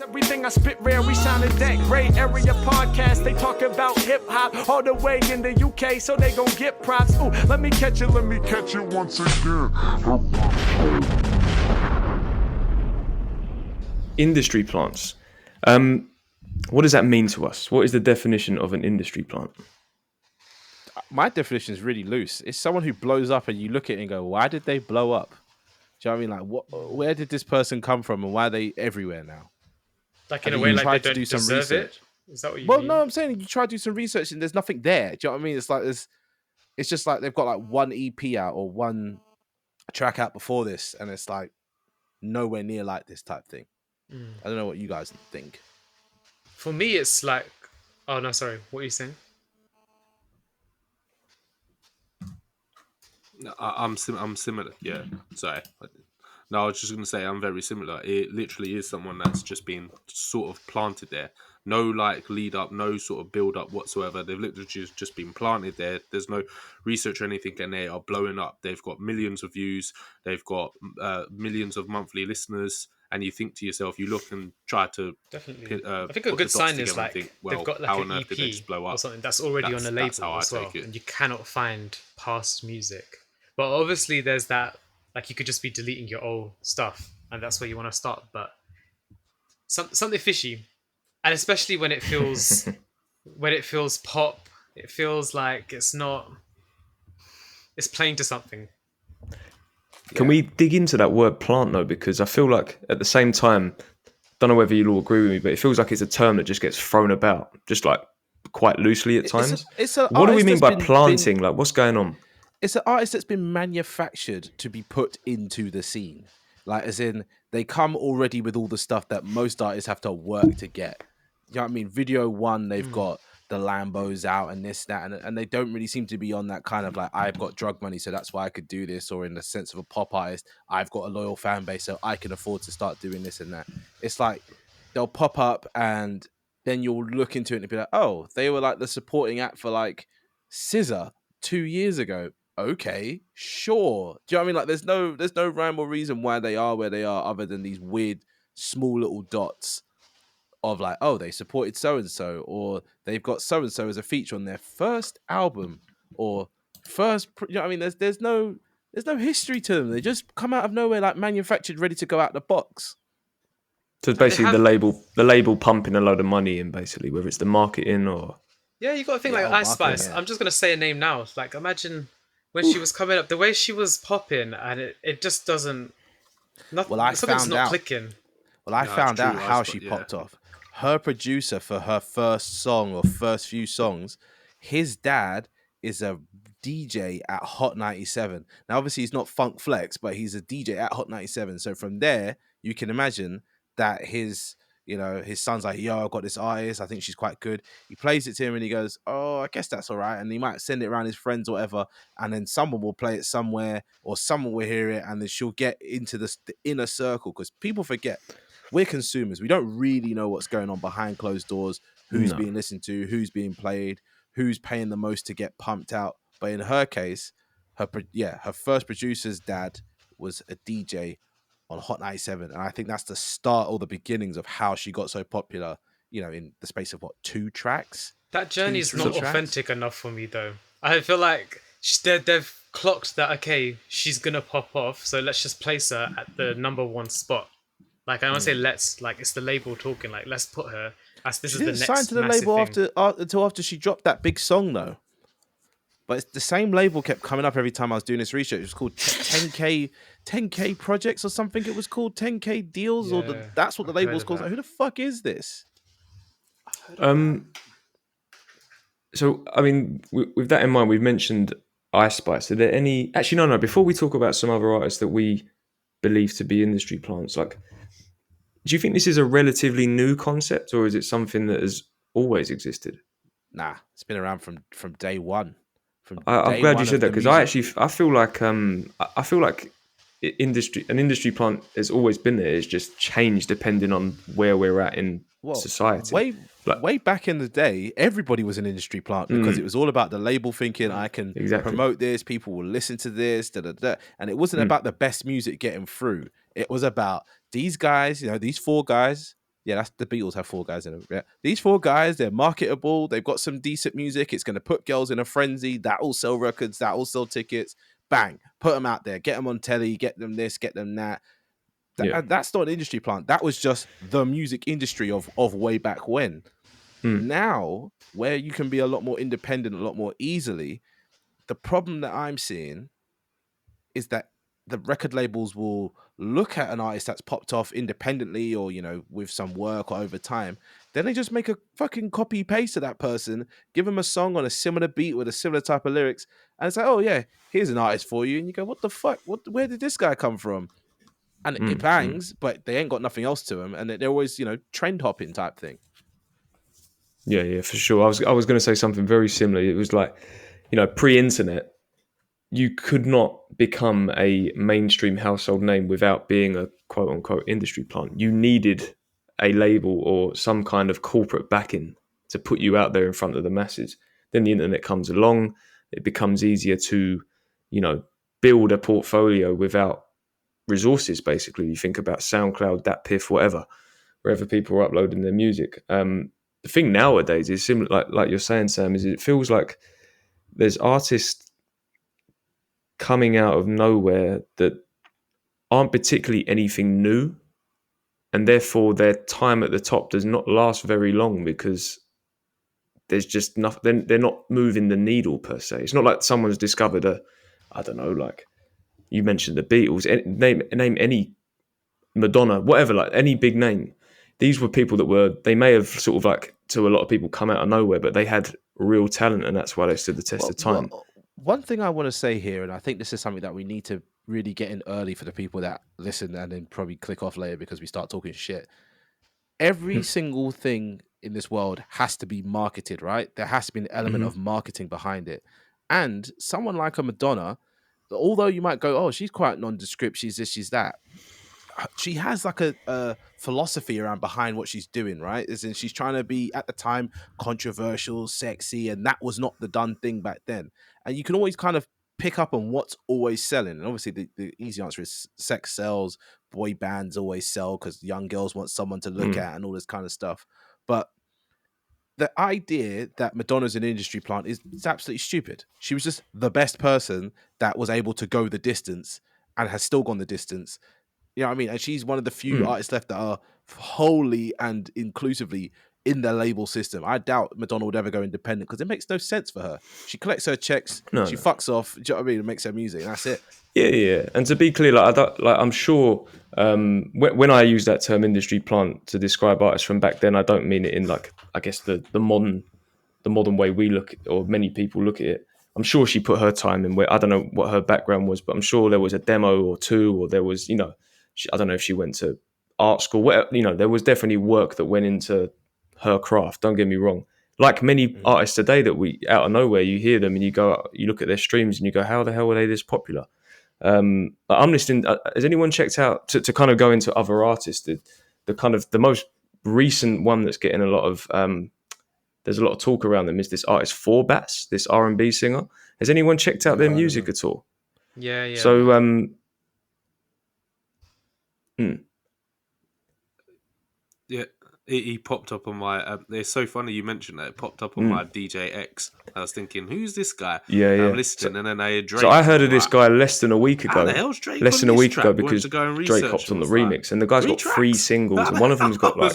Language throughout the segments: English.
Everything I spit rare, we sound in that great area podcast. They talk about hip hop all the way in the UK, so they gon' get props. Ooh, let me catch it once again. Industry plants. What does that mean to us? What is the definition of an industry plant? My definition is really loose. It's someone who blows up and you look at it and go, why did they blow up? Do you know what I mean? Like, where did this person come from and why are they everywhere now? Like, in a way, like they don't deserve it? Is that what you mean? Well, no, I'm saying you try to do some research and there's nothing there. Do you know what I mean? It's like it's just like they've got like one EP out or one track out before this, and it's like nowhere near like this type thing. I don't know what you guys think. For me, it's like, oh no, sorry, what are you saying? No, I'm similar. Yeah, sorry. No, I was just going to say I'm very similar. It literally is someone that's just been sort of planted there. No like lead up, no sort of build up whatsoever. They've literally just been planted there. There's no research or anything, and they are blowing up. They've got millions of views. They've got millions of monthly listeners. And you think to yourself, you look and try to definitely. I think a good sign is like think, well, they've got like an EP or something that's already on the label as well, and you cannot find past music. But obviously, there's that. Like, you could just be deleting your old stuff, and that's where you want to start. But something fishy, and especially when it feels pop, it feels like it's playing to something. Can we dig into that word plant though? Because I feel like at the same time, don't know whether you'll all agree with me, but it feels like it's a term that just gets thrown about, just like quite loosely at times. What do we mean by planting? Like, what's going on? It's an artist that's been manufactured to be put into the scene. Like, as in, they come already with all the stuff that most artists have to work to get. You know what I mean? Video one, they've got the Lambos out and this, that, and they don't really seem to be on that kind of like, I've got drug money, so that's why I could do this, or in the sense of a pop artist, I've got a loyal fan base, so I can afford to start doing this and that. It's like, they'll pop up and then you'll look into it and be like, oh, they were like the supporting act for like SZA 2 years ago. Okay, sure. Do you know what I mean? Like, there's no rhyme or reason why they are where they are, other than these weird small little dots of like, oh, they supported so and so, or they've got so and so as a feature on their first album, or first. You know what I mean? There's no history to them. They just come out of nowhere, like manufactured, ready to go out the box. So it's basically the label pumping a load of money in, basically, whether it's the marketing or. Yeah, you got to think like Ice Spice. Yeah. I'm just gonna say a name now. Like, imagine when she was coming up, the way she was popping, and it just doesn't. Nothing. Well, something's not clicking. Well, I found out how she popped off. Her producer for her first song or first few songs, his dad is a DJ at Hot 97. Now, obviously, he's not Funk Flex, but he's a DJ at Hot 97. So from there, you can imagine that his son's like, yo, I've got this artist. I think she's quite good. He plays it to him and he goes, oh, I guess that's all right. And he might send it around his friends or whatever. And then someone will play it somewhere, or someone will hear it, and then she'll get into the inner circle, because people forget. We're consumers. We don't really know what's going on behind closed doors, who's being listened to, who's being played, who's paying the most to get pumped out. But in her case, her first producer's dad was a DJ on Hot 97. And I think that's the start or the beginnings of how she got so popular, in the space of, 2 tracks? That journey is not authentic enough for me, though. I feel like they've clocked that, okay, she's going to pop off, so let's just place her at the number 1 spot. Like, I don't want to say let's, like, it's the label talking, like, let's put her as this is the next sign to the label until after she dropped that big song, though. But it's the same label kept coming up every time I was doing this research. It was called 10K Projects or something. It was called 10K Deals, or that's what the label's called. Like, who the fuck is this? So, I mean, with that in mind, we've mentioned Ice Spice. Are there any... Actually, no. Before we talk about some other artists that we believe to be industry plants, like, do you think this is a relatively new concept, or is it something that has always existed? Nah, it's been around from day one. I'm glad you said that, because I feel like an industry plant has always been there. It's just changed depending on where we're at in society. Way back in the day, everybody was an industry plant, because it was all about the label thinking, I can promote this, people will listen to this, and it wasn't about the best music getting through. It was about these guys, these 4 guys yeah, that's the Beatles have 4 guys in them. Yeah. These 4 guys, they're marketable. They've got some decent music. It's going to put girls in a frenzy. That will sell records. That will sell tickets. Bang, put them out there. Get them on telly. Get them this. Get them that. And that's not an industry plant. That was just the music industry of way back when. Now, where you can be a lot more independent, a lot more easily, the problem that I'm seeing is that the record labels will look at an artist that's popped off independently or, you know, with some work or over time. Then they just make a fucking copy paste of that person, give them a song on a similar beat with a similar type of lyrics. And it's like, oh yeah, here's an artist for you. And you go, what the fuck? Where did this guy come from? And it bangs, but they ain't got nothing else to them. And they're always, you know, trend hopping type thing. Yeah, for sure. I was going to say something very similar. It was like, you know, pre-internet, you could not become a mainstream household name without being a quote unquote industry plant. You needed a label or some kind of corporate backing to put you out there in front of the masses. Then the internet comes along. It becomes easier to, you know, build a portfolio without resources. Basically, you think about SoundCloud, DatPiff, whatever, wherever people are uploading their music. The thing nowadays is similar, like you're saying, Sam, is it feels like there's artists coming out of nowhere that aren't particularly anything new, and therefore their time at the top does not last very long because there's just nothing. They're not moving the needle per se. It's not like someone's discovered I don't know, like you mentioned the Beatles. Name any Madonna, whatever, like any big name. These were people that they may have sort of like to a lot of people come out of nowhere, but they had real talent, and that's why they stood the test of time. One thing I want to say here, and I think this is something that we need to really get in early for the people that listen and then probably click off later because we start talking shit. Every single thing in this world has to be marketed, right? There has to be an element of marketing behind it. And someone like a Madonna, although you might go, oh, she's quite nondescript, she's this, she's that. She has like a philosophy around behind what she's doing, right? As in she's trying to be, at the time, controversial, sexy, and that was not the done thing back then. And you can always kind of pick up on what's always selling. And obviously the easy answer is sex sells, boy bands always sell because young girls want someone to look at and all this kind of stuff. But the idea that Madonna's an industry plant is absolutely stupid. She was just the best person that was able to go the distance and has still gone the distance. You know what I mean? And she's one of the few artists left that are wholly and inclusively in the label system. I doubt Madonna would ever go independent because it makes no sense for her. She collects her checks, she fucks off, do you know what I mean? And makes her music, and that's it. Yeah. And to be clear, I'm sure when I use that term industry plant to describe artists from back then, I don't mean it in like, I guess the modern way we look at, or many people look at it. I'm sure she put her time in where, I don't know what her background was, but I'm sure there was a demo or two, or there was, you know, I don't know if she went to art school, whatever, you know, there was definitely work that went into her craft. Don't get me wrong. Like many artists today that we, out of nowhere, you hear them and you look at their streams and you go, how the hell are they this popular? I'm listening. Has anyone checked out to kind of go into other artists? The kind of the most recent one that's getting a lot of, there's a lot of talk around them is this artist 4Bats, this R&B singer. Has anyone checked out their music at all? Yeah. So, yeah, he popped up on my. It's so funny you mentioned that. It popped up on my DJ X. I was thinking, who's this guy? Yeah. I'm listening, and then I heard Drake. So I heard of this guy less than a week ago. How the hell's Drake? Less than a week ago because Drake hopped on the remix, and the guy's got 3 singles, and one of them's got like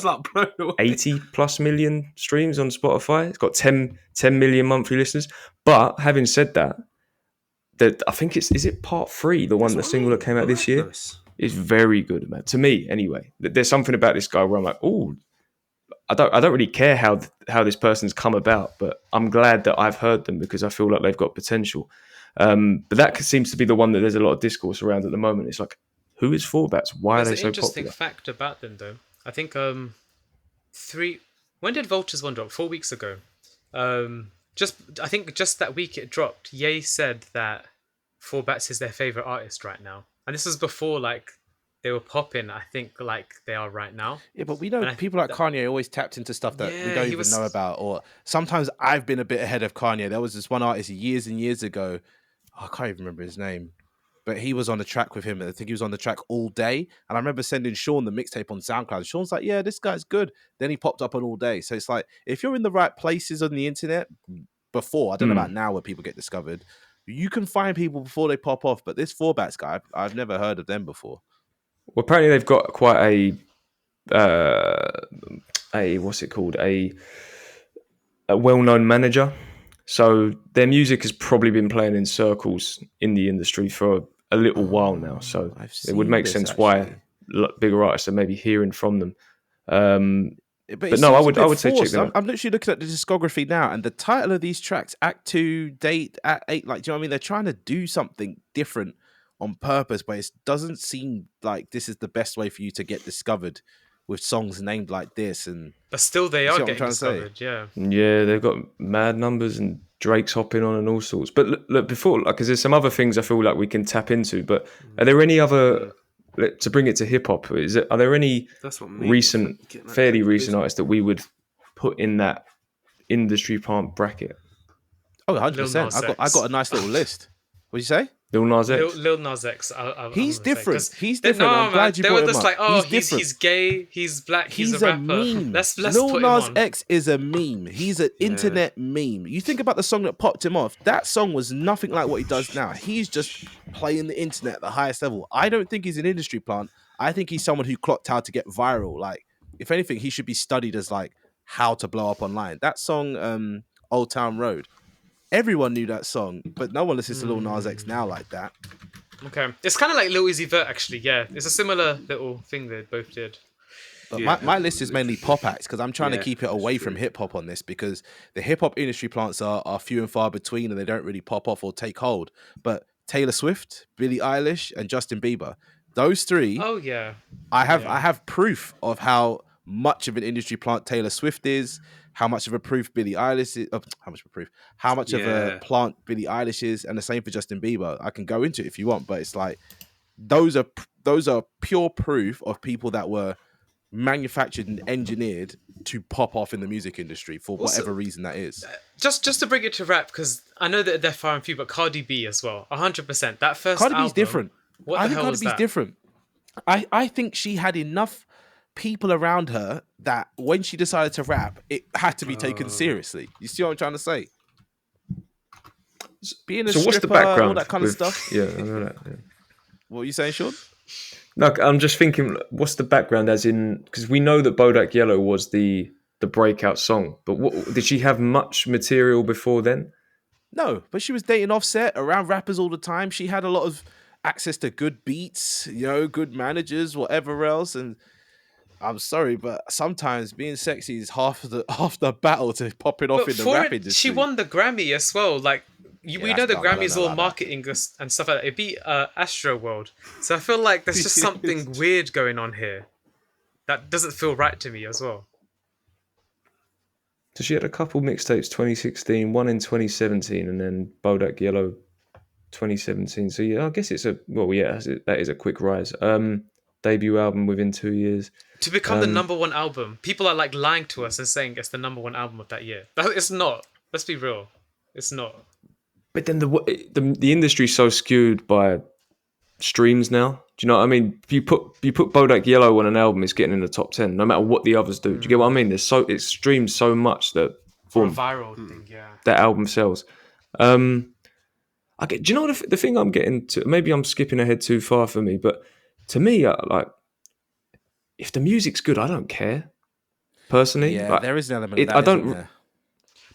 80 plus million streams on Spotify. It's got 10 million monthly listeners. But having said that, I think is it part 3, the single that came out this year? It's very good, man. To me, anyway. There's something about this guy where I'm like, oh, I don't really care how this person's come about, but I'm glad that I've heard them because I feel like they've got potential. But that seems to be the one that there's a lot of discourse around at the moment. It's like, who is 4Bats? Why are they so popular? There's an interesting fact about them, though. I think when did Vultures 1 drop? 4 weeks ago. I think just that week it dropped. Ye said that 4Bats is their favorite artist right now. And this was before, like, they were popping, I think, like they are right now. Yeah, but we know people like Kanye always tapped into stuff that we don't even know about. Or sometimes I've been a bit ahead of Kanye. There was this one artist years and years ago. I can't even remember his name. but he was on the track with him. I think he was on the track all day. And I remember sending Sean the mixtape on SoundCloud. Sean's like, yeah, this guy's good. Then he popped up on All Day. So it's like, if you're in the right places on the internet before, I don't know about now where people get discovered, you can find people before they pop off. But this Forbats guy, I've never heard of them before. Well, apparently they've got quite what's it called? A well-known manager. So their music has probably been playing in circles in the industry for a little while now. So it would make sense why bigger artists are maybe hearing from them. But no, I would say check them out. I'm literally looking at the discography now, and the title of these tracks, Act 2, Date, Act 8, like, do you know what I mean? They're trying to do something different on purpose, but it doesn't seem like this is the best way for you to get discovered with songs named like this. But still, they are getting discovered. Yeah, they've got mad numbers and Drake's hopping on and all sorts. But look before, because there's some other things I feel like we can tap into. But are there any other, to bring it to hip hop? Are there any fairly recent artists that we would put in that industry plant bracket? Oh, 100%. I got a nice little list. What'd you say? Lil Nas X. Lil Nas X. He's different. He's different. I'm glad you brought him up. Like, oh, he's gay, he's black, he's a rapper. Meme. Let's Lil put Nas him on. X is a meme. He's an internet meme. You think about the song that popped him off. That song was nothing like what he does now. He's just playing the internet at the highest level. I don't think he's an industry plant. I think he's someone who clocked how to get viral. Like, if anything, he should be studied as like how to blow up online. That song, Old Town Road. Everyone knew that song, but no one listens to Lil Nas X now like that. Okay. It's kind of like Lil Uzi Vert, actually, yeah. It's a similar little thing they both did. But my list is mainly pop acts, because I'm trying to keep it away from hip-hop on this, because the hip-hop industry plants are few and far between, and they don't really pop off or take hold. But Taylor Swift, Billie Eilish, and Justin Bieber, those three... Oh, yeah. I have proof of how much of an industry plant Taylor Swift is, how much of a proof Billie Eilish is, how much of a plant Billie Eilish is, and the same for Justin Bieber. I can go into it if you want, but it's like those are pure proof of people that were manufactured and engineered to pop off in the music industry for whatever reason that is. Just to bring it to rap, because I know that they're far and few, but Cardi B as well, 100%. That first album, Cardi B's different. I think Cardi B's different. I think she had enough people around her that when she decided to rap, it had to be taken seriously. You see what I'm trying to say? Being a stripper, what's the background, all that kind of stuff. Yeah, I know that. Yeah. What are you saying, Sean? No, I'm just thinking, what's the background? As in, because we know that Bodak Yellow was the breakout song, but did she have much material before then? No, but she was dating Offset, around rappers all the time. She had a lot of access to good beats, good managers, whatever else, and I'm sorry, but sometimes being sexy is half the battle to pop it off in the rap industry. She won the Grammy as well. Like, we know the Grammy is all marketing and stuff like that. It beat Astro World. So I feel like there's just something weird going on here that doesn't feel right to me as well. So she had a couple mixtapes, 2016, one in 2017, and then Bodak Yellow 2017. So yeah, I guess that is a quick rise. Debut album within 2 years. To become the number one album. People are like lying to us and saying it's the number one album of that year. It's not. Let's be real. It's not. But then the industry's so skewed by streams now. Do you know what I mean? If you put Bodak Yellow on an album, it's getting in the top 10, no matter what the others do. Do you get what I mean? It streams so much that for a viral thing, that album sells. Do you know the thing I'm getting to? Maybe I'm skipping ahead too far for me, but to me, like, if the music's good, I don't care. Personally, yeah, there is an element of that.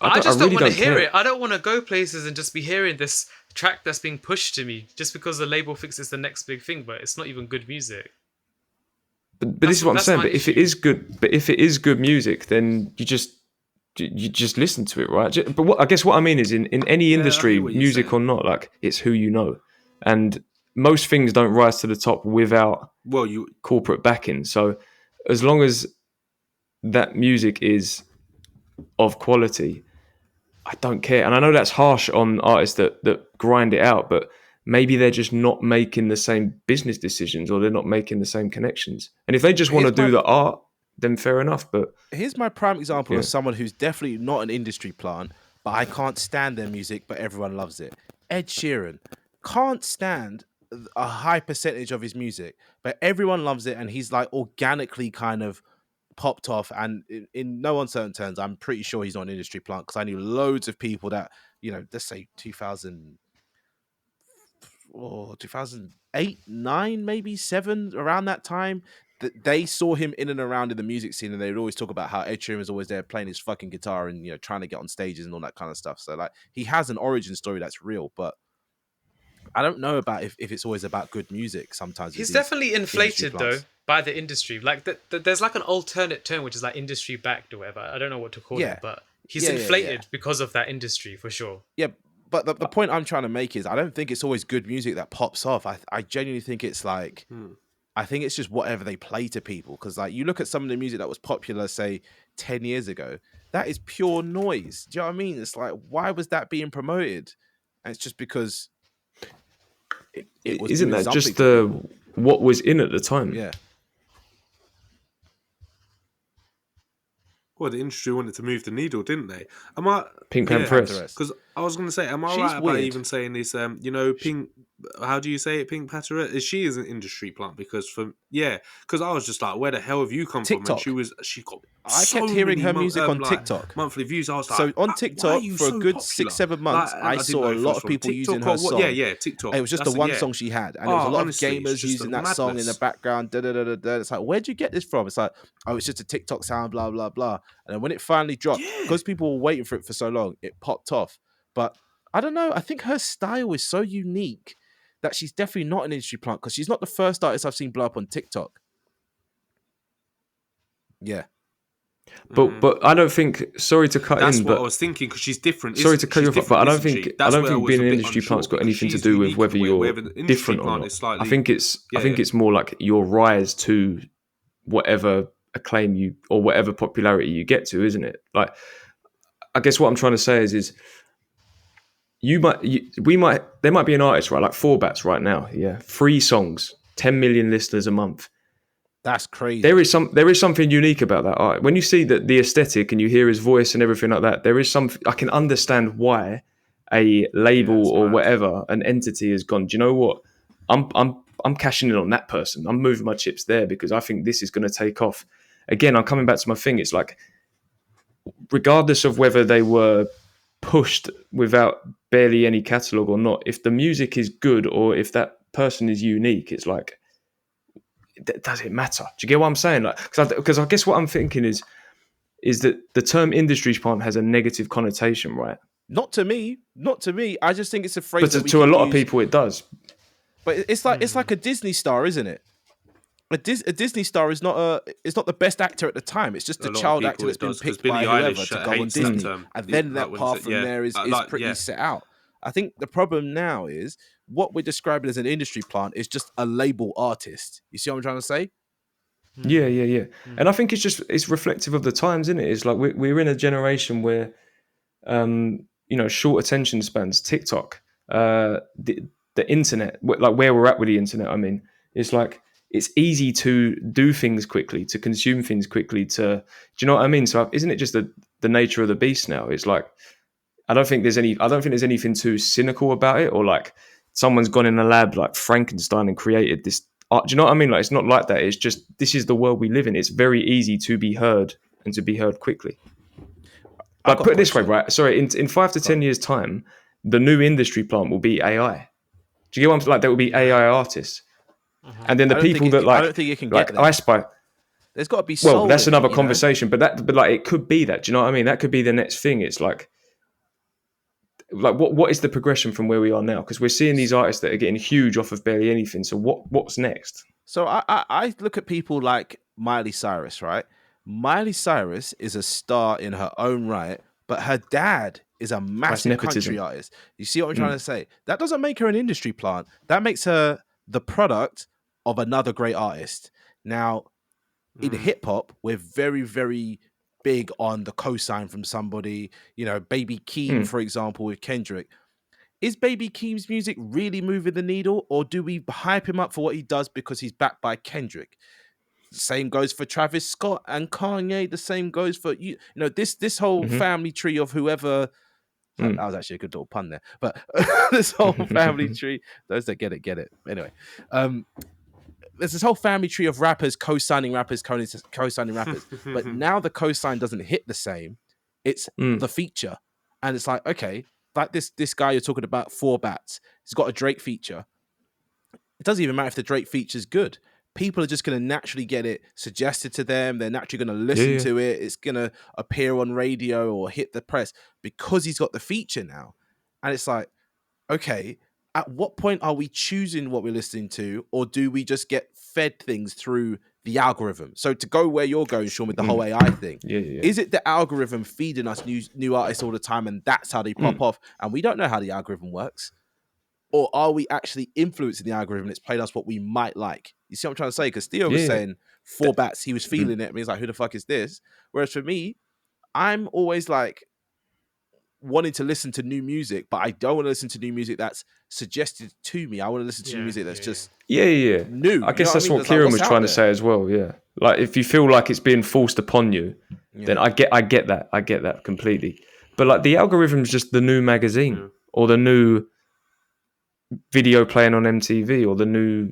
I just don't want to hear it. I don't want to go places and just be hearing this track that's being pushed to me just because the label thinks it's the next big thing, but it's not even good music. But this is what I'm saying. But if it is good music, then you just listen to it, right? But I guess what I mean is in any industry, music or not, like, it's who you know, and most things don't rise to the top without corporate backing. So as long as that music is of quality, I don't care. And I know that's harsh on artists that grind it out, but maybe they're just not making the same business decisions, or they're not making the same connections. And if they just want to do the art, then fair enough. But here's my prime example of someone who's definitely not an industry plant, but I can't stand their music, but everyone loves it. Ed Sheeran. Can't stand a high percentage of his music, but everyone loves it, and he's like organically kind of popped off. And in no uncertain terms, I'm pretty sure he's not an industry plant, because I knew loads of people that, let's say 2000 or 2008, 9, maybe 7, around that time, that they saw him in and around in the music scene, and they'd always talk about how Ed Sheeran is always there playing his fucking guitar and trying to get on stages and all that kind of stuff. So like, he has an origin story that's real, but I don't know about if it's always about good music. Sometimes he's definitely inflated though by the industry. Like there's like an alternate term which is like industry backed or whatever. I don't know what to call it, but he's inflated because of that industry for sure. Yeah, but the point I'm trying to make is I don't think it's always good music that pops off. I genuinely think it's like I think it's just whatever they play to people. Because like, you look at some of the music that was popular, say 10 years ago, that is pure noise. Do you know what I mean? It's like, why was that being promoted? And it's just because it was. Isn't that just what was in at the time? Yeah. Well, the industry wanted to move the needle, didn't they? Pink Pantheress. Because I was going to say, am I right about even saying this? Pink. How do you say it? Pink Pantheress. She is an industry plant because because I was just like, where the hell have you come TikTok. from? And she got. I kept hearing her music on TikTok. Monthly views. I was like, so on TikTok for a good 6-7 months, I saw a lot of people using her song. Yeah, TikTok. It was just the one song she had, and there was a lot of gamers using that song in the background. It's like, where'd you get this from? It's like, oh, it's just a TikTok sound, blah blah blah. And then when it finally dropped, because people were waiting for it for so long, it popped off. But I don't know. I think her style is so unique that she's definitely not an industry plant, because she's not the first artist I've seen blow up on TikTok. Yeah. But I don't think. Sorry to cut in. That's but what I was thinking, because she's different. Sorry to cut you off, but I don't think being an industry plant's got anything to do with whether you're different or not. I think it's more like your rise to whatever acclaim you or whatever popularity you get to, isn't it? Like, I guess what I'm trying to say is there might be an artist, right, like Four Bats right now, 3 songs, 10 million listeners a month. That's crazy. There is something unique about that art. When you see the aesthetic and you hear his voice and everything like that, there is something. I can understand why a label or whatever, an entity has gone, do you know what? I'm cashing in on that person. I'm moving my chips there because I think this is going to take off. Again, I'm coming back to my thing. It's like, regardless of whether they were pushed without barely any catalog or not, if the music is good or if that person is unique, it's like, does it matter? Do you get what I'm saying? Like, because I guess what I'm thinking is that the term industry plant has a negative connotation, right? Not to me. I just think it's a phrase. But to a lot of people, it does. But it's like a Disney star, isn't it? A Disney star is not the best actor at the time. It's just a child actor that's been picked by whoever to go on Disney, and then that path from there is pretty set out. I think the problem now is what we're describing as an industry plant is just a label artist. You see what I'm trying to say? Yeah. And I think it's reflective of the times, isn't it? It's like we're in a generation where, short attention spans, TikTok, the internet, like where we're at with the internet. I mean, it's like it's easy to do things quickly, to consume things quickly. Do you know what I mean? So isn't it just the nature of the beast now? It's like I don't think there's anything too cynical about it, or like someone's gone in a lab like Frankenstein and created this art. Do you know what I mean? Like, it's not like that. It's just, this is the world we live in. It's very easy to be heard and to be heard quickly. But put it this way, right? Sorry, in 5 to 10 years' time, the new industry plant will be AI. Do you get what I'm saying? Like, there will be AI artists. And then the people that I don't think it can get there. I Spy. There's got to be soul. Well, that's another conversation. But like, it could be that. Do you know what I mean? That could be the next thing. It's like what is the progression from where we are now? Because we're seeing these artists that are getting huge off of barely anything. So what's next? So I look at people like Miley Cyrus, right? Miley Cyrus is a star in her own right, but her dad is a massive country artist. You see what I'm trying to say? That doesn't make her an industry plant. That makes her the product of another great artist. Now, in hip hop, we're very, very big on the cosign from somebody. You know, Baby Keem, for example, with Kendrick. Is Baby Keem's music really moving the needle, or do we hype him up for what he does because he's backed by Kendrick? The same goes for Travis Scott and Kanye. The same goes for this whole family tree of whoever That was actually a good little pun there. But this whole family tree, those that get it. Anyway, there's this whole family tree of rappers co-signing rappers, co-signing rappers. But now the co-sign doesn't hit the same. It's the feature. And it's like, okay, like this guy you're talking about, 4Bats, he's got a Drake feature. It doesn't even matter if the Drake feature is good. People are just going to naturally get it suggested to them. They're naturally going to listen to it. It's going to appear on radio or hit the press because he's got the feature now. And it's like, okay, at what point are we choosing what we're listening to, or do we just get fed things through the algorithm? So to go where you're going, Sean, with the whole AI thing, is it the algorithm feeding us new artists all the time and that's how they pop off? And we don't know how the algorithm works. Or are we actually influencing the algorithm? It's playing us what we might like. You see what I'm trying to say? Because Theo was saying 4Bats, he was feeling it. And he's like, who the fuck is this? Whereas for me, I'm always like wanting to listen to new music, but I don't want to listen to new music that's suggested to me. I want to listen to new music that's just new. I guess that's what Kieran was trying to say as well. Yeah, like if you feel like it's being forced upon you, then I get that completely. But like the algorithm is just the new magazine or the new video playing on MTV or the new.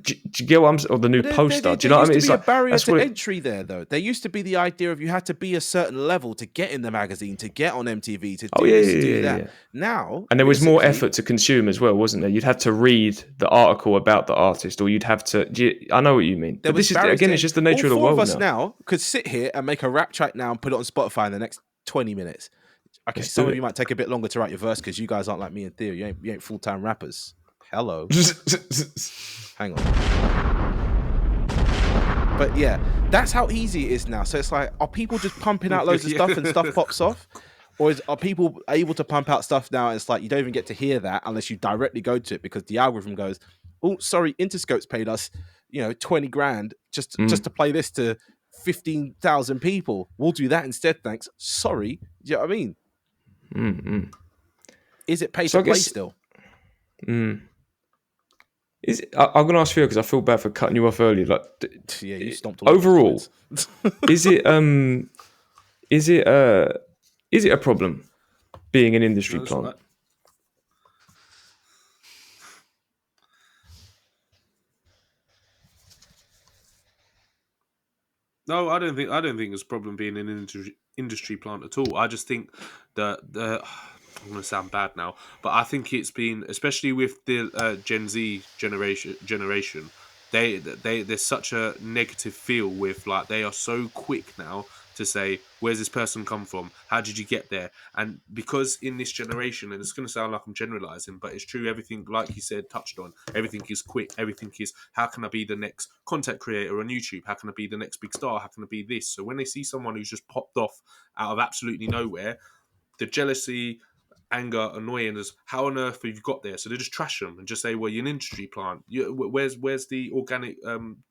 Do you get what I'm saying? Or the new poster. Do you know what I mean? It's like a barrier to entry there, though. There used to be the idea of you had to be a certain level to get in the magazine, to get on MTV, to do that. Yeah. Now, and there was more effort to consume as well, wasn't there? You'd have to read the article about the artist, or you'd have to. I know what you mean. But this is again, it's just the nature of the world. All of us now could sit here and make a rap track now and put it on Spotify in the next 20 minutes. Okay, some of you might take a bit longer to write your verse because you guys aren't like me and Theo. You ain't full-time rappers. Hello. Hang on. But yeah, that's how easy it is now. So it's like, are people just pumping out loads of stuff and stuff pops off? Or are people able to pump out stuff now and it's like you don't even get to hear that unless you directly go to it because the algorithm goes, oh, sorry, Interscope's paid us, 20 grand just to play this to 15,000 people. We'll do that instead, thanks. Sorry. Do you know what I mean? Mm-hmm. Is it pay to play still? I'm going to ask you because I feel bad for cutting you off earlier. Like, you stomped all overall. Is it a problem being an industry plant? Right. No, I don't think it's a problem being an industry plant at all. I just think that I'm going to sound bad now, but I think it's been, especially with the Gen Z generation, there's such a negative feel with, like, they are so quick now to say, where's this person come from? How did you get there? And because in this generation, and it's going to sound like I'm generalizing, but it's true, everything, like you said, touched on, everything is quick. Everything is, how can I be the next content creator on YouTube? How can I be the next big star? How can I be this? So when they see someone who's just popped off out of absolutely nowhere, the jealousy, anger, annoyance, how on earth have you got there? So they just trash them and just say, well, you're an industry plant. Where's the organic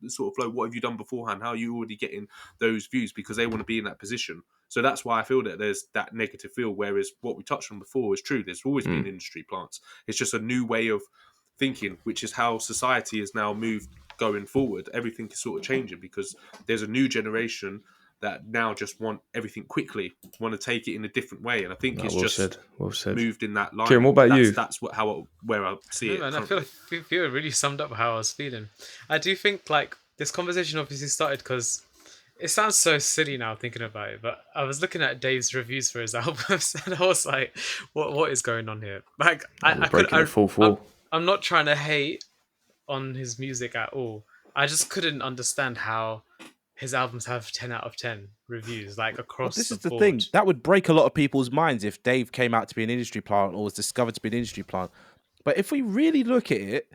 sort of flow? What have you done beforehand? How are you already getting those views? Because they want to be in that position. So that's why I feel that there's that negative feel, whereas what we touched on before is true. There's always been industry plants. It's just a new way of thinking, which is how society has now moved going forward. Everything is sort of changing because there's a new generation that now just want everything quickly, want to take it in a different way, and I think it's well said. Moved in that line. Kieran, what about you? That's where I see it. Man, I feel like Theo really summed up how I was feeling. I do think like this conversation obviously started because it sounds so silly now thinking about it, but I was looking at Dave's reviews for his albums, and I was like, "What is going on here?" Like, I'm not trying to hate on his music at all. I just couldn't understand how his albums have 10 out of 10 reviews, like across this the is the board. thing. That would break a lot of people's minds if Dave came out to be an industry plant or was discovered to be an industry plant. But if we really look at it,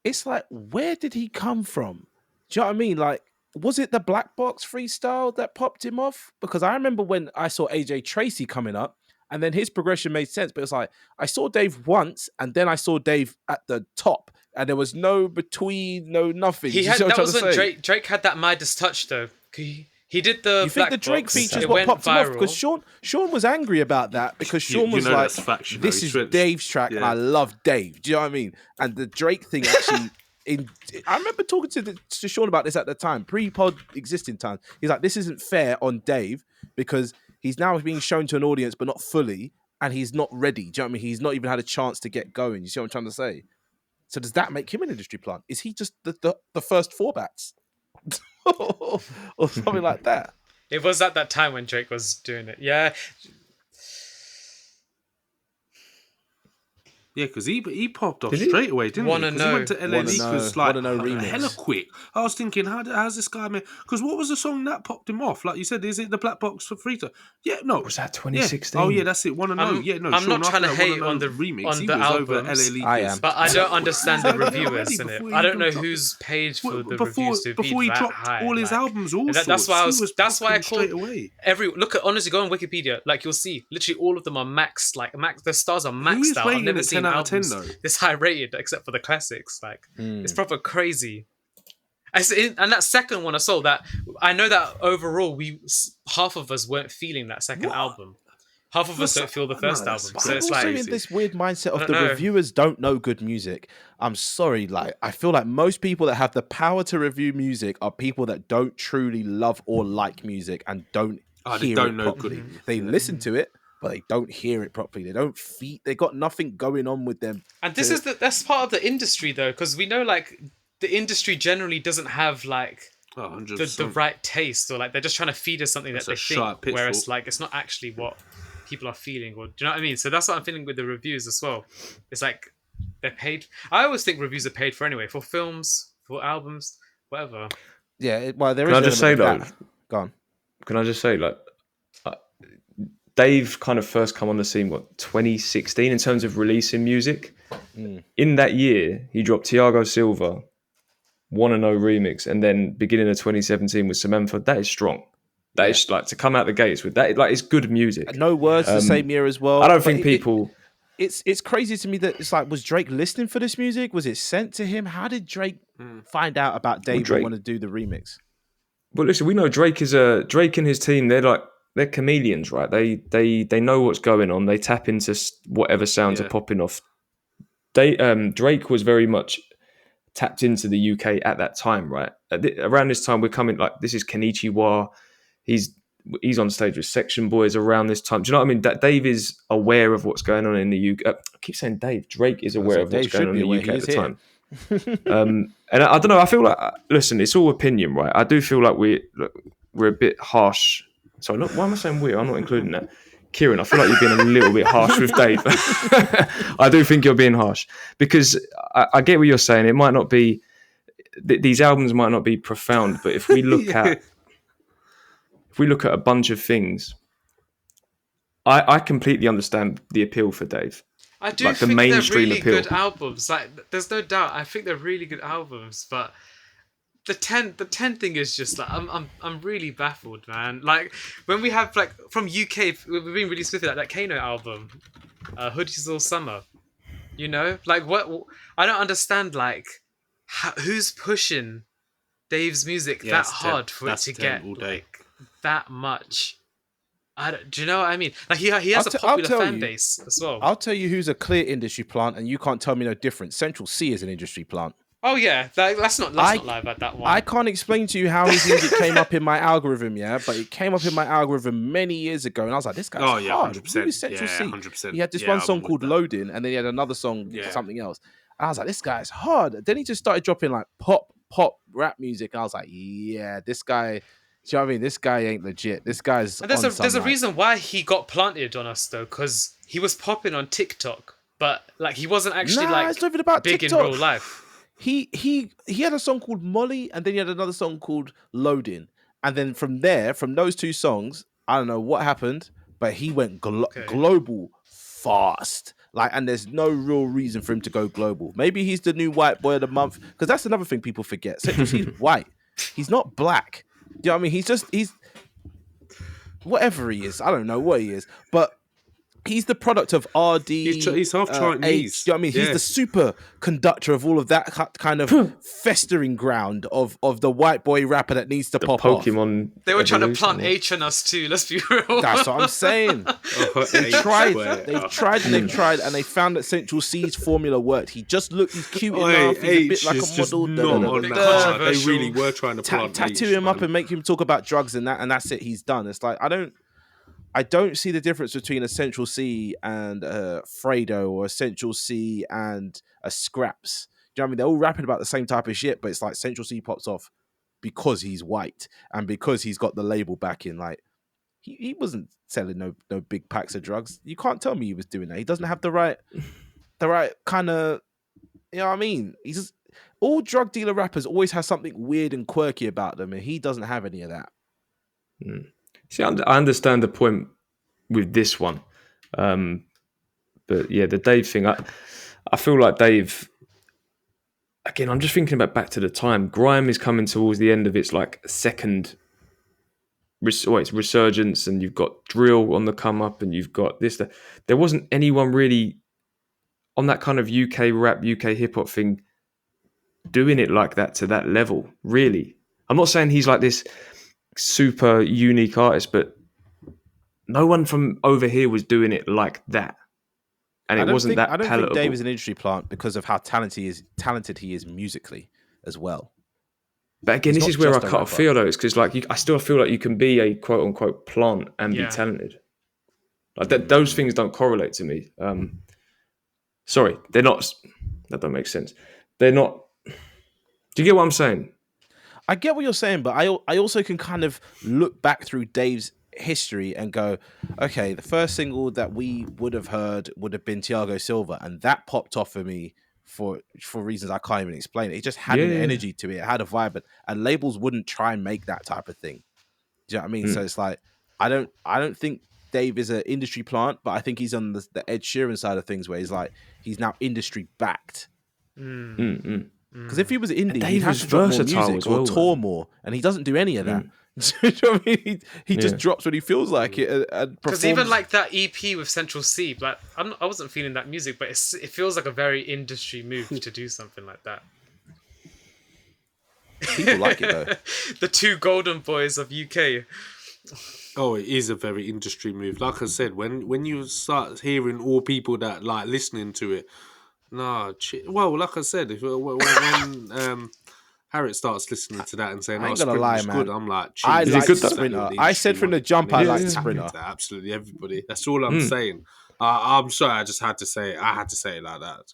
it's like, where did he come from? Do you know what I mean? Like, was it the Black Box freestyle that popped him off? Because I remember when I saw AJ Tracy coming up, and then his progression made sense. But it's like, I saw Dave once, and then I saw Dave at the top, and there was no between, no nothing. That was when Drake had that Midas touch, though. He did the. You think the Drake features what popped him off? Because Sean was angry about that because Sean was like, "This is Dave's track, and I love Dave." Do you know what I mean? And the Drake thing actually. I remember talking to Sean about this at the time, pre-pod existing time. He's like, "This isn't fair on Dave because he's now being shown to an audience, but not fully." and he's not ready. Do you know what I mean? He's not even had a chance to get going. You see what I'm trying to say? So does that make him an industry plant? Is he just the first 4 bats? or something like that? It was at that time when Drake was doing it. Yeah. Yeah, because he popped off straight away, didn't he? Because he went to LA Leakers like hella quick. I was thinking, how's this guy, man? Because what was the song that popped him off? Like you said, is it the Black Box for Frita? Yeah, no. Was that 2016? Yeah. Oh yeah, that's it. Wanna Know? Yeah, no. I'm not trying to hate on the remix. He was albums, over LA Leakers. I am, but I don't understand the reviewers in it. I don't know who's paid for the reviews to be before he that dropped high. all his albums. That's why I called straight away. Honestly, go on Wikipedia. Like you'll see, literally all of them are maxed. Like the stars are maxed out. I've never seen albums this high rated except for the classics. Like it's proper crazy. And that second one I saw, that I know that overall half of us weren't feeling that second album. Half of us don't feel the first album. So it's also in this weird mindset of the reviewers don't know good music. I'm sorry, like I feel like most people that have the power to review music are people that don't truly love or like music and don't hear it properly. They listen to it, but they don't hear it properly. They don't feel. They got nothing going on with them. And that's part of the industry though, because we know like the industry generally doesn't have like the right taste, or like they're just trying to feed us something that they think, whereas like it's not actually what people are feeling. Or do you know what I mean? So that's what I'm feeling with the reviews as well. It's like they're paid. I always think reviews are paid for anyway, for films, for albums, whatever. Yeah. Well, there is. Can I just say though? Go on. Can I just say like? Dave kind of first come on the scene, 2016 in terms of releasing music. In that year, he dropped Tiago Silva, Wanna Know remix, and then beginning of 2017 with Samantha. That is strong. That is like to come out the gates with that. Like it's good music. No Words the same year as well. I don't think people. It's crazy to me that it's like, was Drake listening for this music? Was it sent to him? How did Drake find out about Dave and want to do the remix? Well, listen, we know Drake and his team. They're chameleons, right? They know what's going on. They tap into whatever sounds are popping off. Drake was very much tapped into the UK at that time, right? Around this time, we're coming like this is Kenichiwa. He's on stage with Section Boys around this time. Do you know what I mean? That Dave is aware of what's going on in the UK. I keep saying Dave. Drake is aware of what's going on in the UK at the time. And I don't know. I feel like listen, it's all opinion, right? I do feel like we're a bit harsh. Sorry, why am I saying weird? I'm not including that. Kieran, I feel like you're being a little bit harsh with Dave. I do think you're being harsh because I get what you're saying. It might not be, these albums might not be profound, but if we look at a bunch of things, I completely understand the appeal for Dave. I do like think the mainstream they're really good albums. Like, there's no doubt. I think they're really good albums, but the 10 thing is just like I'm really baffled, man. Like when we have like from UK, we've been really specific, like that Kano album, Hoodies All Summer. You know, like what? I don't understand. Like who's pushing Dave's music that hard for it to get like that much? Do you know what I mean? Like he has a popular fan base as well. I'll tell you who's a clear industry plant, and you can't tell me no difference. Central C is an industry plant. Oh yeah, let's not lie about that one. I can't explain to you how his music came up in my algorithm, but it came up in my algorithm many years ago, and I was like, "This guy's hard." 100%. Who is Central C? 100%. He had this one song called "Loading," and then he had another song, something else. And I was like, "This guy's hard." Then he just started dropping like pop rap music, and I was like, "Yeah, this guy." Do you know what I mean? This guy ain't legit. This guy's. And there's a reason why he got planted on us though, because he was popping on TikTok, but like he wasn't actually it's not even about big TikTok. in real life. He had a song called Molly, and then he had another song called Loading, and then from those two songs, I don't know what happened, but he went global fast. Like, and there's no real reason for him to go global. Maybe he's the new white boy of the month, because that's another thing people forget. Central C's white. He's not black. Do you know what I mean? He's whatever he is. I don't know what he is, but he's the product of RD. He's half Chinese. Do you know what I mean? He's the super conductor of all of that kind of festering ground of the white boy rapper that needs to pop Pokemon off. They were trying to plant H on us too. Let's be real. That's what I'm saying. They've tried, and they found that Central C's formula worked. He's cute enough. He's a bit like a model. They really were trying to plant tattoo him up and make him talk about drugs and that's it. He's done. It's like I I don't see the difference between Essential C and Fredo, or Essential C and a Scraps. Do you know what I mean? They're all rapping about the same type of shit, but it's like Essential C pops off because he's white and because he's got the label backing. Like he wasn't selling no big packs of drugs. You can't tell me he was doing that. He doesn't have the right kind of, you know what I mean? He's just, all drug dealer rappers always have something weird and quirky about them, and he doesn't have any of that. See, I understand the point with this one, but yeah, the Dave thing. I feel like Dave. Again, I'm just thinking about back to the time. Grime is coming towards the end of its like second its resurgence, and you've got drill on the come up, and you've got this. There wasn't anyone really on that kind of UK rap, UK hip hop thing doing it like that to that level. Really, I'm not saying he's like this super unique artist, but no one from over here was doing it like that, and it wasn't that palatable. I don't think Dave is an industry plant because of how talented he is musically as well. But again, this is where I cut off Theo, though. It's because I still feel like you can be a quote unquote plant and be talented. Like that, those things don't correlate to me. Sorry, they're not. That don't make sense. They're not. Do you get what I'm saying? I get what you're saying, but I also can kind of look back through Dave's history and go, okay, the first single that we would have heard would have been Thiago Silva, and that popped off for me for reasons I can't even explain. It just had an energy to it. It had a vibe, and labels wouldn't try and make that type of thing. Do you know what I mean? So it's like I don't think Dave is an industry plant, but I think he's on the Ed Sheeran side of things, where he's now industry backed. Because if he was indie, he'd have to drop more music or tour more, and he doesn't do any of that. Do you know what I mean? He just drops when he feels like it. Because even like that EP with Central C, like I wasn't feeling that music, but it feels like a very industry move to do something like that. People like it though. The two golden boys of UK. Oh, it is a very industry move. Like I said, when you start hearing all people that like listening to it, well, like I said, when Harriet starts listening to that and saying, I ain't gonna lie, man. Good, I'm like, I like Sprinter. I said from the jump, I like Sprinter. Absolutely everybody. That's all I'm saying. I'm sorry, I just had to say it. I had to say it like that.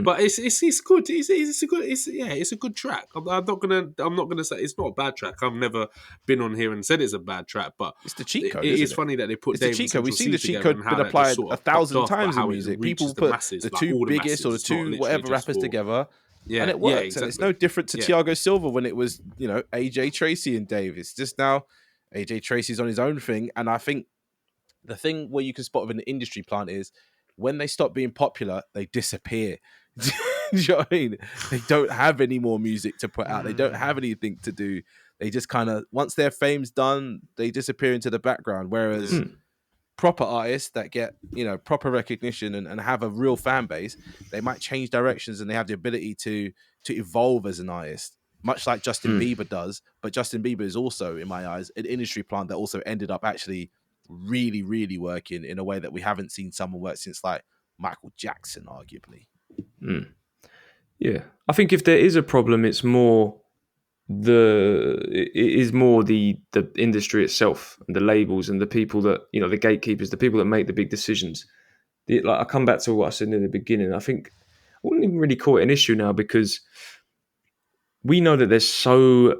But it's good. It's a good track. I'm not gonna say it's not a bad track. I've never been on here and said it's a bad track, but it's the cheat code. It is funny that they put the cheat code. We've seen the cheat code been applied 1,000 times in music. People put the two biggest or the two whatever rappers together. Yeah, and it works. Exactly. And it's no different to Thiago Silva when it was, AJ Tracy and Dave. It's just now AJ Tracy's on his own thing. And I think the thing where you can spot with an industry plant is when they stop being popular, they disappear. Do you know what I mean? They don't have any more music to put out. They don't have anything to do. They just kind of, once their fame's done, they disappear into the background. Whereas proper artists that get, proper recognition and have a real fan base, they might change directions and they have the ability to evolve as an artist, much like Justin Bieber does. But Justin Bieber is also, in my eyes, an industry plant that also ended up actually really, really working in a way that we haven't seen someone work since like Michael Jackson, arguably. Yeah, I think if there is a problem, it's more the industry itself and the labels and the people that, the gatekeepers, the people that make the big decisions. I come back to what I said in the beginning. I think I wouldn't even really call it an issue now, because we know that there's so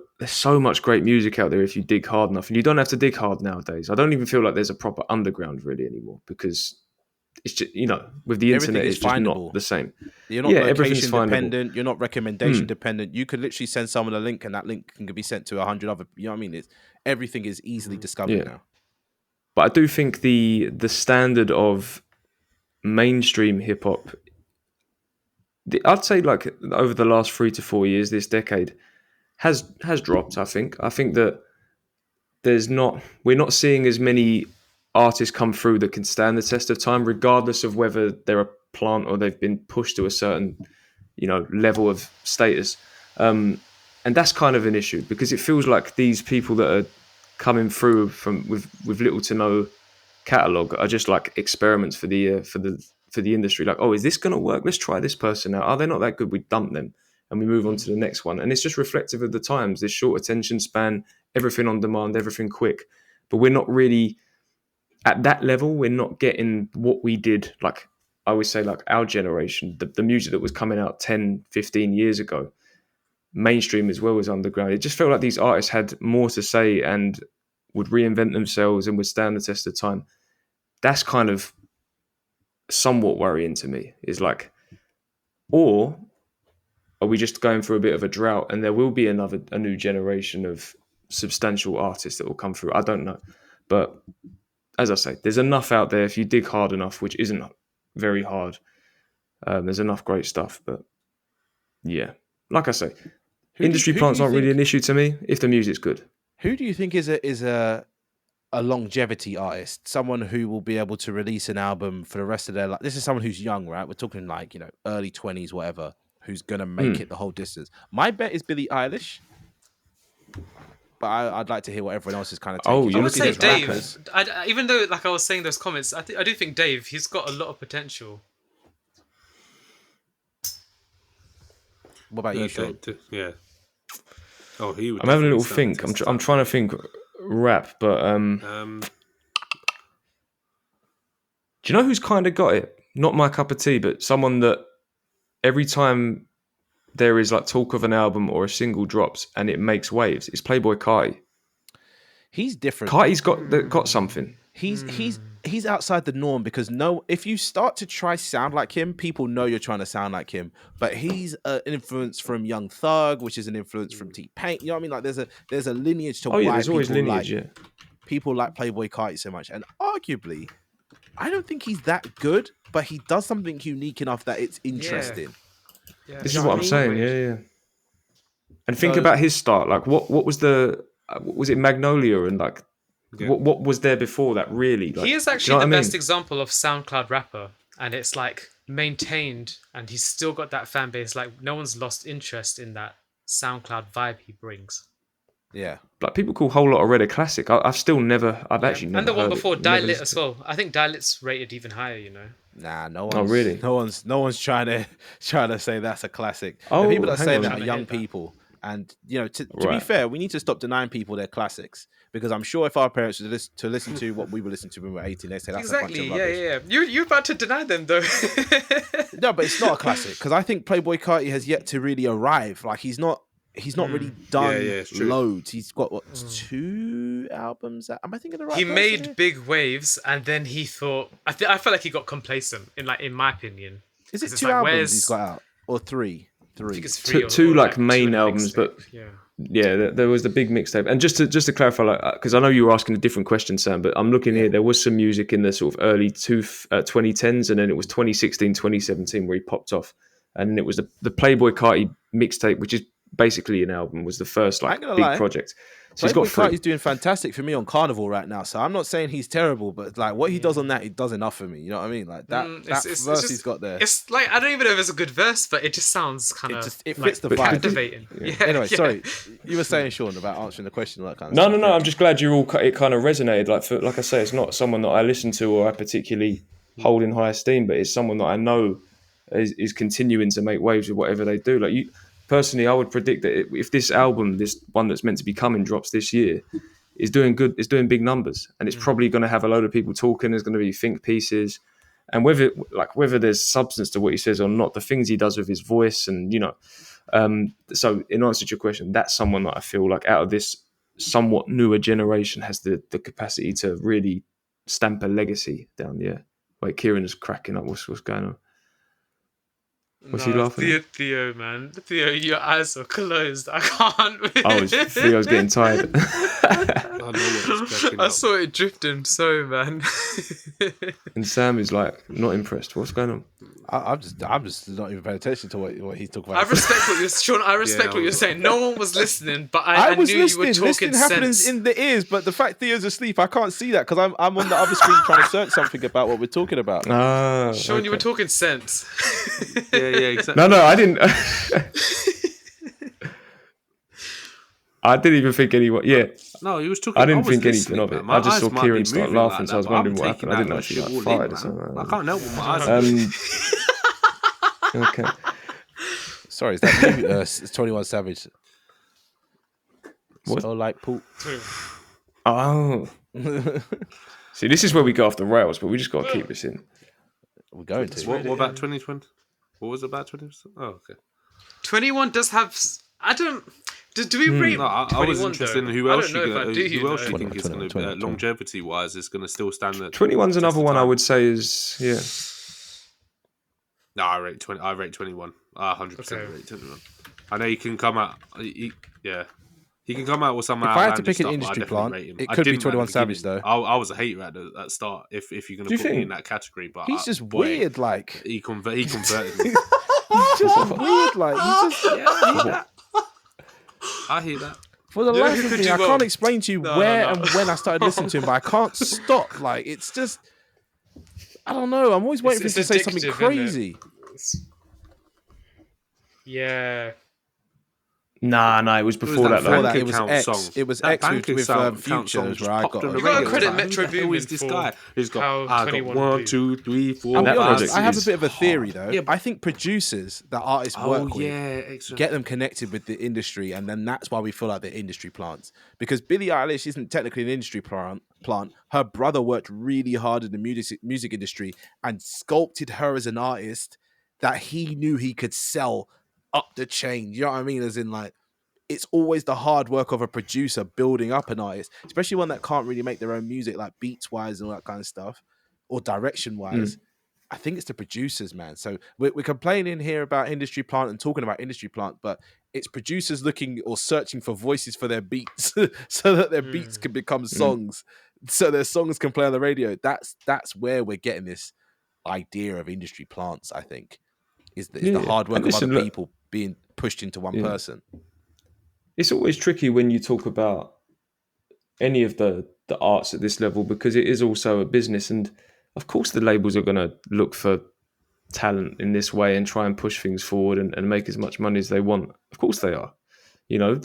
much great music out there if you dig hard enough, and you don't have to dig hard nowadays. I don't even feel like there's a proper underground really anymore, because it's just, with the internet, it's just not the same. You're not location dependent. You're not recommendation dependent. You could literally send someone a link, and that link can be sent to 100 other. You know what I mean? Everything is easily discovered now. But I do think the standard of mainstream hip hop, I'd say like over the last 3 to 4 years, this decade has dropped. I think that we're not seeing as many artists come through that can stand the test of time, regardless of whether they're a plant or they've been pushed to a certain, level of status. And that's kind of an issue, because it feels like these people that are coming through with little to no catalog are just like experiments for the industry. Like, oh, is this going to work? Let's try this person out. Oh, they're not that good. We dump them and we move on to the next one. And it's just reflective of the times, this short attention span, everything on demand, everything quick. But we're not really at that level, we're not getting what we did. Like I always say, like our generation, the music that was coming out 10, 15 years ago, mainstream as well as underground. It just felt like these artists had more to say and would reinvent themselves and would stand the test of time. That's kind of somewhat worrying to me. Is like, or are we just going through a bit of a drought and there will be a new generation of substantial artists that will come through? I don't know. But as I say, there's enough out there if you dig hard enough, which isn't very hard. There's enough great stuff. But yeah, like I say, industry plants aren't really an issue to me if the music's good. Who do you think is a longevity artist? Someone who will be able to release an album for the rest of their life. This is someone who's young, right? We're talking like, early 20s, whatever, who's going to make it the whole distance. My bet is Billie Eilish. But I'd like to hear what everyone else is kind of taking. I would say Dave. Even though, like I was saying, those comments, I do think Dave. He's got a lot of potential. What about you, Sean? Yeah. Oh, he would. I'm having a little think. I'm trying to think rap, but do you know who's kind of got it? Not my cup of tea, but someone that every time there is like talk of an album or a single drops and it makes waves, it's Playboi Carti. He's different. Carti's got something. He's outside the norm because if you start to try sound like him, people know you're trying to sound like him. But he's an influence from Young Thug, which is an influence from T-Pain. You know what I mean? Like there's a lineage to why there's always lineage, people like Playboi Carti so much. And arguably, I don't think he's that good, but he does something unique enough that it's interesting. Yeah. This is what I'm saying. Yeah. And think about his start. Like what was was it Magnolia and like. Yeah. What was there before that really? Like, he is actually the best example of SoundCloud rapper, and it's like maintained, and he's still got that fan base. Like no one's lost interest in that SoundCloud vibe he brings. Yeah, like people call Whole Lot of Red a classic. I've actually never. And the one before Die-Lit as well. I think Die-Lit's rated even higher. Nah, no one's. Oh really? No one's trying to say that's a classic. The people that say that are young people. And to be fair, we need to stop denying people their classics, because I'm sure if our parents were to listen to what we were listening to when we were 18, they say that's exactly. A bunch of rubbish. You're about to deny them though. No, but it's not a classic because I think Playboi Carti has yet to really arrive. Like he's not really done loads. He's got 2 albums. Am I thinking the right? He made big waves, and then he thought. I felt like he got complacent. In my opinion, is it 2 albums he's got out or 3? I think it's 3 two like main albums, but there was the big mixtape. And just to clarify, like because I know you were asking a different question, Sam, but I'm looking here. There was some music in the sort of early 2010s, and then it was 2016, 2017 where he popped off, and then it was the Playboi Carti mixtape, which is basically an album, was the first like big project. So he's got 3. He's doing fantastic for me on Carnival right now. So I'm not saying he's terrible, but like what he does on that, he does enough for me. You know what I mean? Like that verse he's got there. It's like I don't even know if it's a good verse, but it just sounds kind of it fits the vibe. Captivating. Anyway, sorry, you were saying, Sean, about answering the question, all that kind of stuff. No. I'm just glad it kind of resonated. Like I say, it's not someone that I listen to or I particularly hold in high esteem, but it's someone that I know is continuing to make waves with whatever they do. Like you. Personally, I would predict that if this album, this one that's meant to be coming, drops this year, is doing good, it's doing big numbers, and it's probably going to have a load of people talking. There's going to be think pieces, and whether there's substance to what he says or not, the things he does with his voice, and so in answer to your question, that's someone that I feel like out of this somewhat newer generation has the capacity to really stamp a legacy down the air. Wait, Kieran is cracking up. What's going on? What's he laughing? Theo, man. Theo, your eyes are closed. I can't. Theo's getting tired. I saw it drifting so, man. And Sam is like not impressed. What's going on? I'm just not even paying attention to what he's talking about. I respect what you're, Sean. I respect what you're saying. No one was listening, but I knew you were talking Listening happens in the ears, but the fact Theo's asleep, I can't see that because I'm on the other screen trying to search something about what we're talking about. Sean, okay. You were talking sense. Yeah, exactly. No, I didn't. I didn't even think anyone. Yeah. No, he was talking. I didn't think anything of it. I just saw Kieran start laughing, so I was wondering what happened. I didn't know if she got fired or something. I can't help with my eyes. Okay. Sorry, is that you? It's 21 Savage. What? So like poop. Oh. See, this is where we go off the rails, but we just got to keep this in. We're going to. What about 2020? What was it about 20%? Oh, okay. 21 does have. I don't. Do we rate? No, I was interested in who else you think is going to longevity-wise is going to still stand. 21's another one I would say is No, I rate 20. I rate 21. 100% rate 21. I know he can come out. He can come out with some. If I had to pick an industry plant, it could be 21 Savage though. I was a hater at the start. If you're going to put me in that category, but he's just weird. Like he converted me. He's just weird. Like I hear that. For the life of me, I can't explain to you and when I started listening to him, but I can't stop. Like it's just, I don't know. I'm always waiting for him to say something crazy. Yeah. Nah, it was before that. It was X. It was X with Futures where I got. You got to credit Metro Boomin this guy. He's got 1, 2, 3, 4. I'll be honest, I have a bit of a theory though. Yeah, I think producers that artists work with get them connected with the industry, and then that's why we feel like they're industry plants. Because Billie Eilish isn't technically an industry plant. Her brother worked really hard in the music industry and sculpted her as an artist that he knew he could sell up the chain. You know what I mean? As in, like, it's always the hard work of a producer building up an artist, especially one that can't really make their own music, like beats wise and all that kind of stuff, or direction wise. I think it's the producers, man. So we're complaining here about industry plant and talking about industry plant, but it's producers looking or searching for voices for their beats so that their beats can become songs, so their songs can play on the radio. That's where we're getting this idea of industry plants, I think, is the hard work of other people being pushed into one person. It's always tricky when you talk about any of the arts at this level, because it is also a business, and of course the labels are going to look for talent in this way and try and push things forward and make as much money as they want. Of course they are. You know,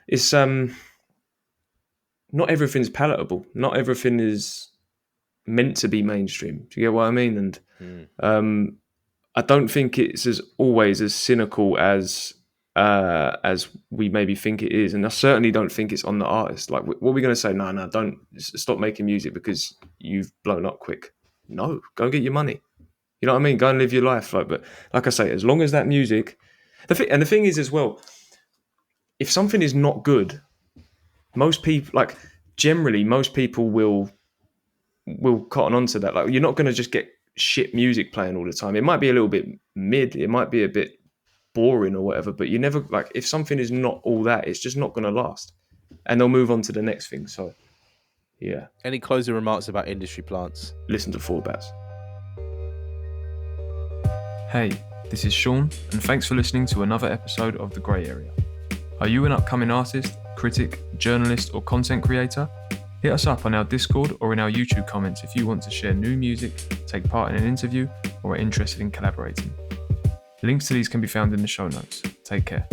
it's not everything's palatable. Not everything is meant to be mainstream. Do you get what I mean? And I don't think it's always as cynical as we maybe think it is, and I certainly don't think it's on the artist. Like, what are we going to say? No, don't stop making music because you've blown up quick. No, go and get your money. You know what I mean? Go and live your life. But like I say, as long as that music, the thing is as well, if something is not good, most people will cotton onto that. Like, you're not going to just get shit music playing all the time. It might be a little bit mid. It might be a bit boring or whatever, but you never, like, if something is not all that, it's just not going to last, and they'll move on to the next thing. So yeah. Any closing remarks about industry plants? Listen to 4Bats. Hey, this is Sean, and thanks for listening to another episode of The Grey Area. Are you an upcoming artist, critic, journalist, or content creator? Hit us up on our Discord or in our YouTube comments if you want to share new music, take part in an interview, or are interested in collaborating. Links to these can be found in the show notes. Take care.